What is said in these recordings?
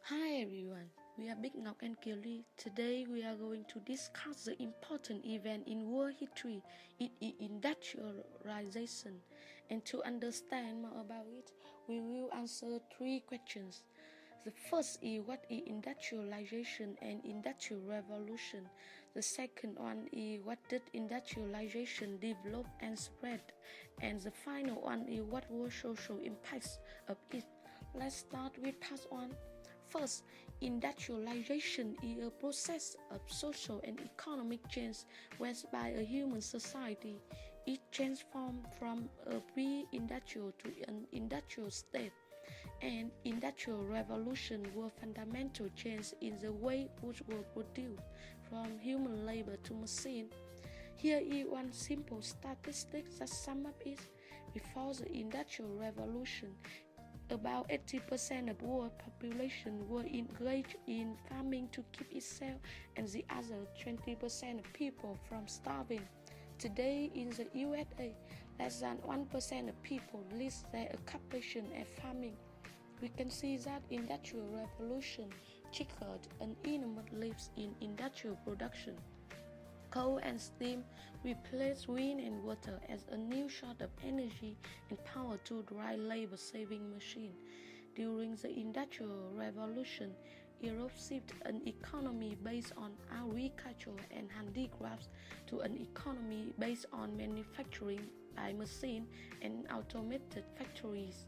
Hi everyone, we are Big Nok and Kelly. Today we are going to discuss the important event in world history, industrialization. And to understand more about it, we will answer three questions. The first is what is industrialization and industrial revolution. The second one is what did industrialization develop and spread. And the final one is what were social impacts of it. Let's start with part 1. First, industrialization is a process of social and economic change whereby a human society is transformed from a pre-industrial to an industrial state. And industrial revolution were fundamental change in the way goods were produced, from human labor to machine. Here is one simple statistic that sums up it. Before the industrial revolution, about 80% of the world population were engaged in farming to keep itself and the other 20% of people from starving. Today in the USA, less than 1% of people list their occupation as farming. We can see that industrial revolution triggered an enormous leap in industrial production. Coal and steam replaced wind and water as a new source of energy and power to drive labor-saving machines. During the Industrial Revolution, Europe shifted an economy based on agriculture and handicrafts to an economy based on manufacturing by machine and automated factories.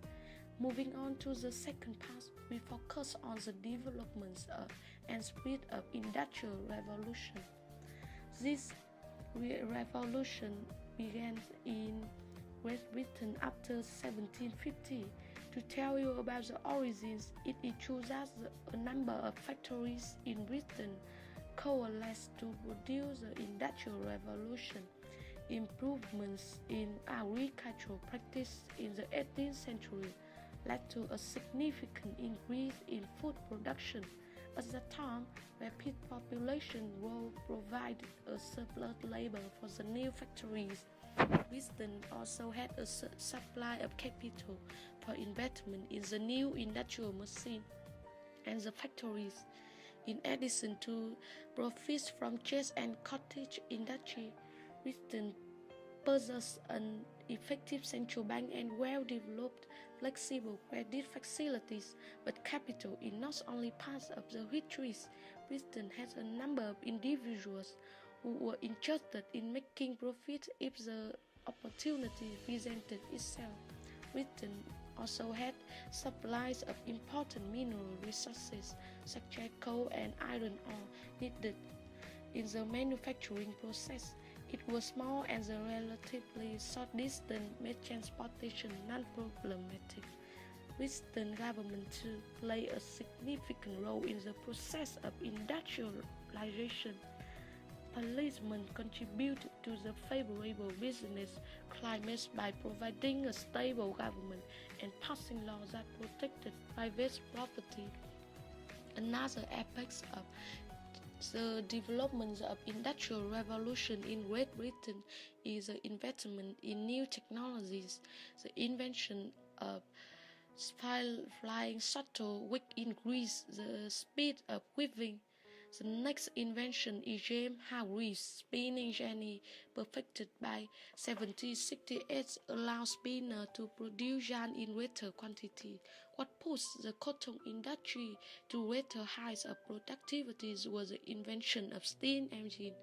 Moving on to the second part, we focus on the developments and spread of Industrial Revolution. This revolution began in Great Britain after 1750. To tell you about the origins, it is true that a number of factories in Britain coalesced to produce the Industrial Revolution. Improvements in agricultural practice in the 18th century led to a significant increase in food production. At that time, rapid population growth provided a surplus labor for the new factories. Britain also had a supply of capital for investment in the new industrial machine and the factories. In addition to profits from cheese and cottage industry, Britain possessed an effective central bank and well-developed flexible credit facilities, but capital is not only part of the histories. Britain has a number of individuals who were interested in making profit if the opportunity presented itself. Britain also had supplies of important mineral resources such as coal and iron ore needed in the manufacturing process. It was small and the relatively short distance made transportation non-problematic. Britain government too played a significant role in the process of industrialization. Policemen contributed to the favorable business climate by providing a stable government and passing laws that protected private property. Another aspect of the development of industrial revolution in Great Britain is the investment in new technologies. The invention of flying shuttle which increased the speed of weaving. The next invention is James Hargreaves' spinning jenny, perfected by 1768, allows spinners to produce yarn in greater quantity. What pushed the cotton industry to greater heights of productivity was the invention of steam engine.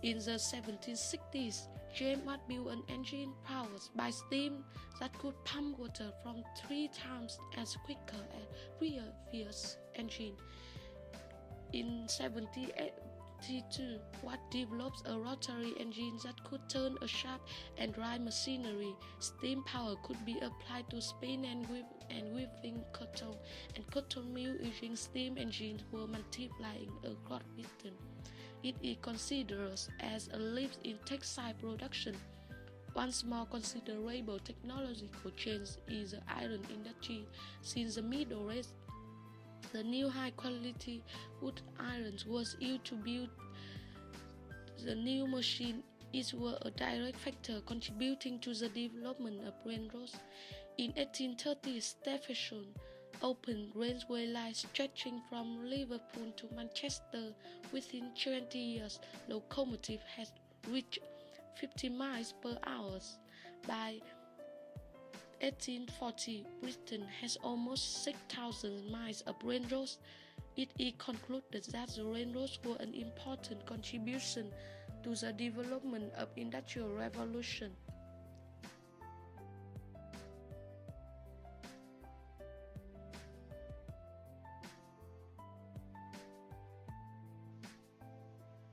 In the 1760s, James Watt built an engine powered by steam that could pump water from 3 times as quicker as previous engine. In 1782, Watt developed a rotary engine that could turn a shaft and drive machinery. Steam power could be applied to spin and weaving cotton, and cotton mills using steam engines were multiplying across Britain. It is considered as a leap in textile production. One more considerable technological change is the iron industry. Since the Middle Ages, the new high-quality wood iron was used to build the new machine. It was a direct factor contributing to the development of railroads. In 1830, Stephenson open railway lines stretching from Liverpool to Manchester. Within 20 years, locomotive has reached 50 miles per hour. By 1840, Britain has almost 6,000 miles of railroads. It is concluded that the railroads were an important contribution to the development of Industrial Revolution.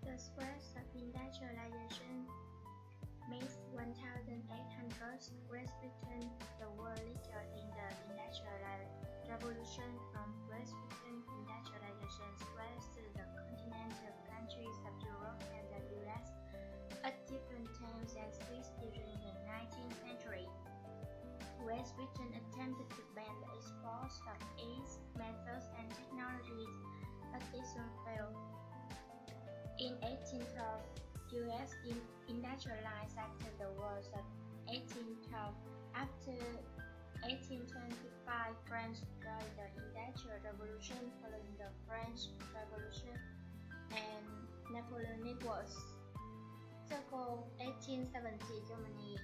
The spread of industrialization made 1,800 Great Britain the world leader in the Industrial Revolution. From Great Britain, industrialization spread to the continental countries of Europe and the US at different times and speeds during the 19th century. Great Britain attempted to ban the export of its methods and technologies, but this soon failed. In 1812, US industrialized after the wars of 1812. After 1825, France joined the Industrial Revolution following the French Revolution and Napoleonic Wars. Circa 1870, Germany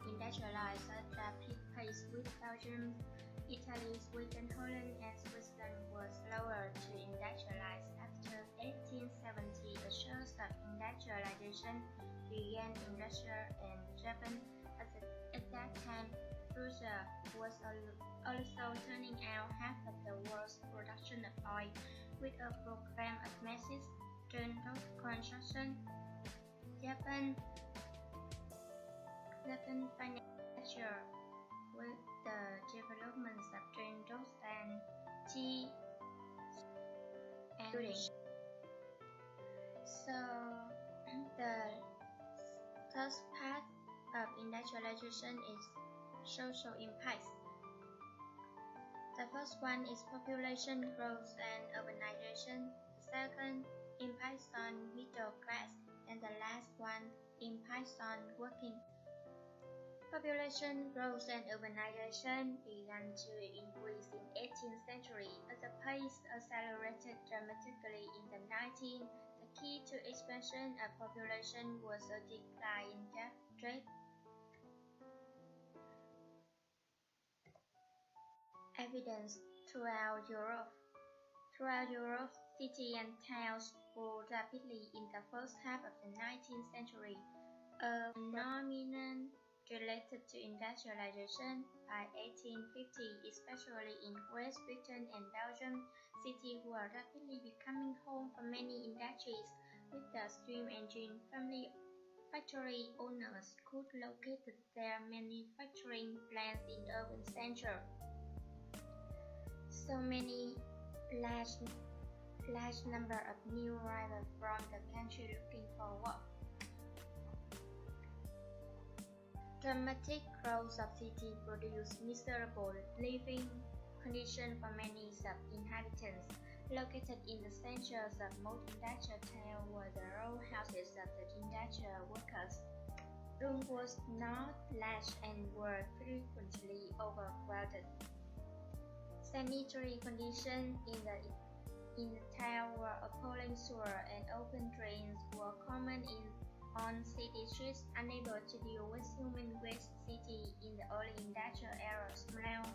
industrialized at a rapid pace, with Belgium, Italy, Sweden, Holland, and Switzerland were slower to industrialize. After 1870, a surge of industrialization began in Russia and Japan. At that time, Russia was also turning out half of the world's production of oil, with a program of massive tunnel construction. Japan financed with the development of tunnels and tea and building. So the third part of industrialization is social impacts. The first one is population growth and urbanization. The second impacts on middle class, and the last one impacts on working. Population growth and urbanization began to increase in 18th century as the pace accelerated dramatically in the 19th. The key to expansion of population was a decline in trade. Evidence throughout Europe. Cities and towns grew rapidly in the first half of the 19th century. A phenomenon related to industrialization. By 1850, especially in Great Britain and Belgium, cities were rapidly becoming home for many industries. With the steam engine, family factory owners could locate their manufacturing plants in urban centers. So many large number of new arrivals from the country looking for work. Dramatic growth of cities produced miserable living conditions for many inhabitants. Located in the centers of most industrial towns were the row houses of the industrial workers. Rooms was not large and were frequently overcrowded. Sanitary conditions in the town were appalling. Sewer and open drains were common on city streets. Unable to deal with human waste, cities in the early industrial era smelled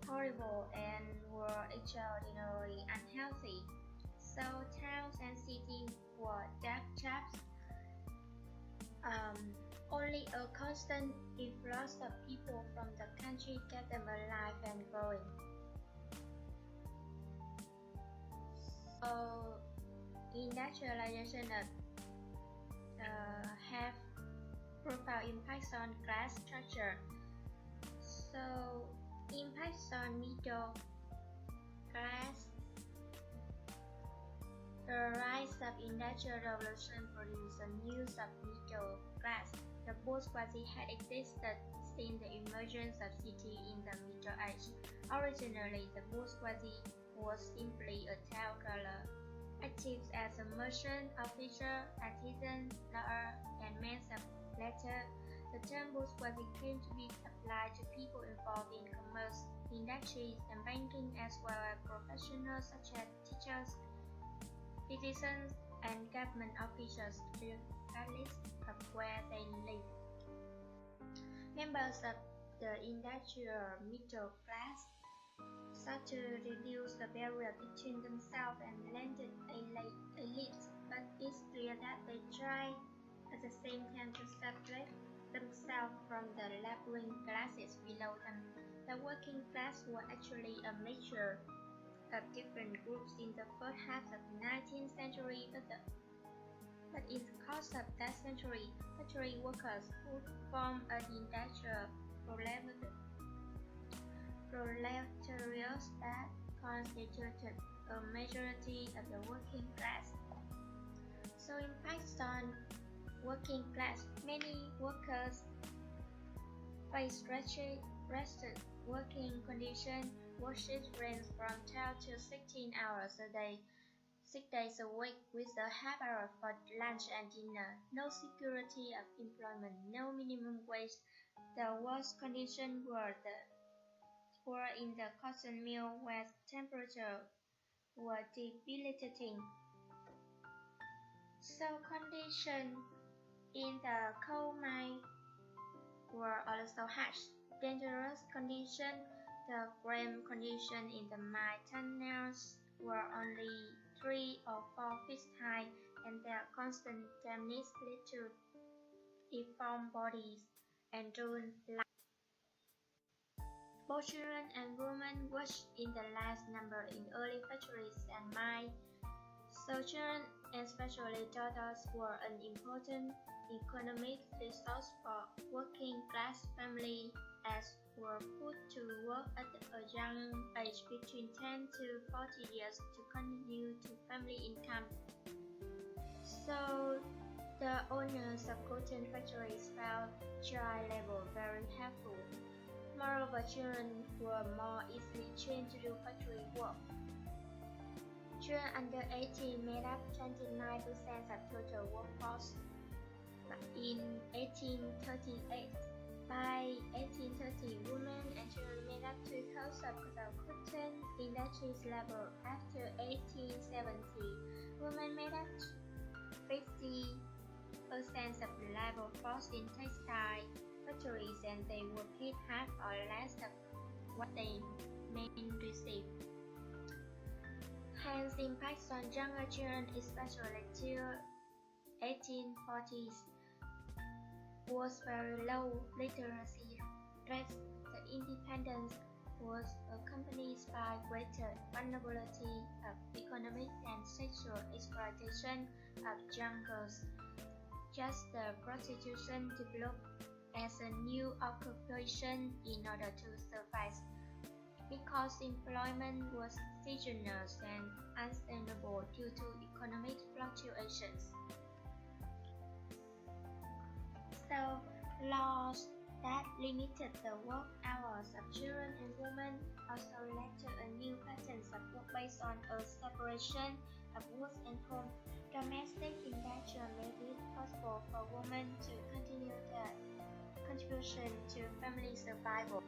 horrible and were extraordinarily unhealthy. So towns and cities were dark traps. Only a constant influx of people from the country kept them alive and growing. So industrialization have profound impacts on class structure. So impacts on middle class. The rise of industrial revolution produced a new sub-middle class. The bourgeoisie had existed since the emergence of cities in the Middle Age. Originally, the bourgeoisie was simply a town dweller, active as a merchant, officer, artisan, lawyer, and man of letters. The term bourgeoisie came to be applied to people involved in commerce, industries, and banking, as well as professionals such as teachers, physicians, and government officials, regardless of where they live. Members of the industrial middle class sought to reduce the barrier between themselves and landed elites, but it's clear that they tried at the same time to separate themselves from the laboring classes below them. The working class were actually a mixture of different groups in the first half of the 19th century, but in the course of that century, factory workers would form an industrial proletariat that constituted a majority of the working class. So in Pakistan, working class, many workers face wretched working conditions. Work shifts range from 12 to 16 hours a day, 6 days a week, with a half hour for lunch and dinner. No security of employment, no minimum wage. The worst conditions were in the cotton mill, where temperatures were debilitating. So conditions in the coal mine were also harsh. Dangerous conditions. The grim conditions in the mine tunnels were only 3 or 4 feet high, and their constant dampness led to deformed bodies and ruined lives. Both children and women worked in the last number in early factories and mines. So children, and especially daughters, were an important economic resource for working class families, as were put to work at a young age between 10 to 40 years to continue to family income. So the owners of cotton factories found child labor very helpful. Moreover, children were more easily trained to do factory work. Children under 18 made up 29% of total workforce in 1838. By 1830, women and children made up 2/3 of the cotton industry's labor. After 1870, women made up 50% of the labor force in textile factories, and they were paid half or less of what they men received. Hence, in Pakistan, younger children, especially till 1840s, was very low literacy rate. The independence was accompanied by greater vulnerability of economic and sexual exploitation of young girls. Just the prostitution developed as a new occupation in order to survive, because employment was seasonal and unsustainable due to economic fluctuations. So, laws that limited the work hours of children and women also led to a new pattern of work based on a separation of work and home. Domestic industrial made it possible for women to continue their contribution to family survival.